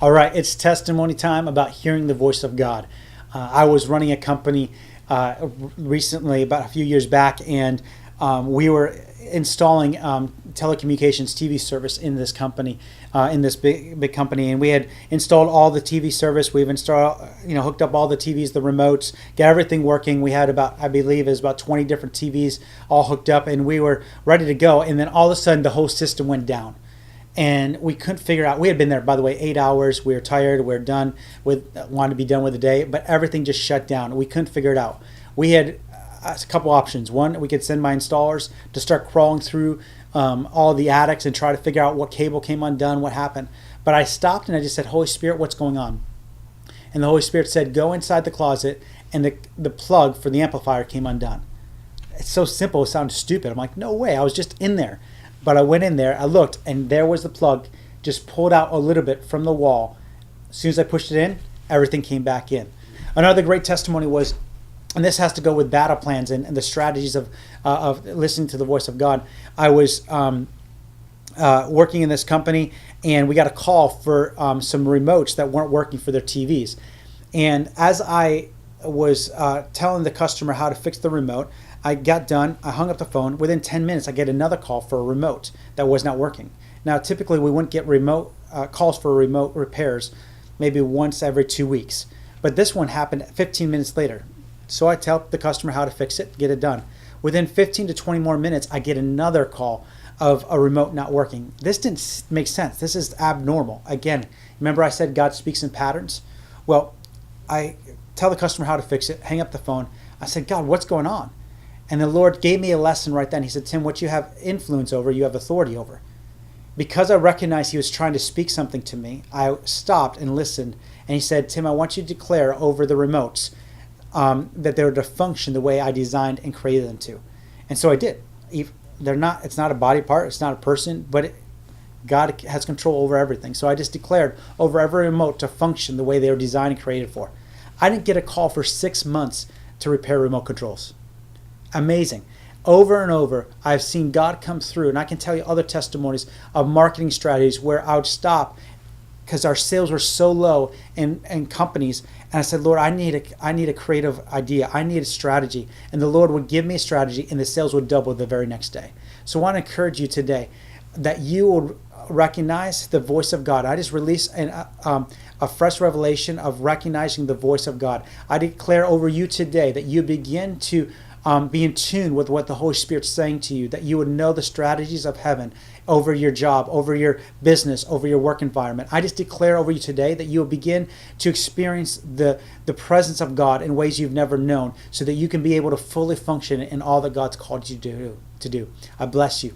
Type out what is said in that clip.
All right, it's testimony time about hearing the voice of God. I was running a company recently, about a few years back, and we were installing telecommunications TV service in this company, in this big company, and we had installed all the TV service. We've installed, hooked up all the TVs, the remotes, got everything working. We had about, I believe, it was about 20 different TVs all hooked up, and we were ready to go. And then all of a sudden, the whole system went down. And we couldn't figure out. We had been there, by the way, 8 hours. We were tired. We were done with, wanted to be done with the day, but everything just shut down. We couldn't figure it out. We had a couple options. One, we could send my installers to start crawling through all the attics and try to figure out what cable came undone, what happened. But I stopped and I just said, Holy Spirit, what's going on? And the Holy Spirit said, go inside the closet, and the plug for the amplifier came undone. It's so simple. It sounds stupid. I'm like, no way. I was just in there. But I went in there, I looked, and there was the plug, just pulled out a little bit from the wall. As soon as I pushed it in, everything came back in. Another great testimony was, and this has to go with battle plans and the strategies of listening to the voice of God. I was working in this company, and we got a call for some remotes that weren't working for their TVs. And as I was telling the customer how to fix the remote, I got done, I hung up the phone. Within 10 minutes, I get another call for a remote that was not working. Now, typically, we wouldn't get remote calls for remote repairs maybe once every 2 weeks. But this one happened 15 minutes later. So I tell the customer how to fix it, get it done. Within 15 to 20 more minutes, I get another call of a remote not working. This didn't make sense. This is abnormal. Again, remember I said God speaks in patterns? Well, I tell the customer how to fix it, hang up the phone. I said, God, what's going on? And the Lord gave me a lesson right then. He said, Tim, what you have influence over, you have authority over. Because I recognized he was trying to speak something to me, I stopped and listened. And he said, Tim, I want you to declare over the remotes that they're to function the way I designed and created them to. And so I did. They're not. It's not a body part. It's not a person. But God has control over everything. So I just declared over every remote to function the way they were designed and created for. I didn't get a call for 6 months to repair remote controls. Amazing. Over and over, I've seen God come through, and I can tell you other testimonies of marketing strategies where I would stop because our sales were so low in companies, and I said, Lord, I need a creative idea. I need a strategy. And the Lord would give me a strategy, and the sales would double the very next day. So I want to encourage you today that you will recognize the voice of God. I just released a fresh revelation of recognizing the voice of God. I declare over you today that you begin to be in tune with what the Holy Spirit's saying to you, that you would know the strategies of heaven over your job, over your business, over your work environment. I just declare over you today that you will begin to experience the presence of God in ways you've never known, so that you can be able to fully function in all that God's called you to do. I bless you.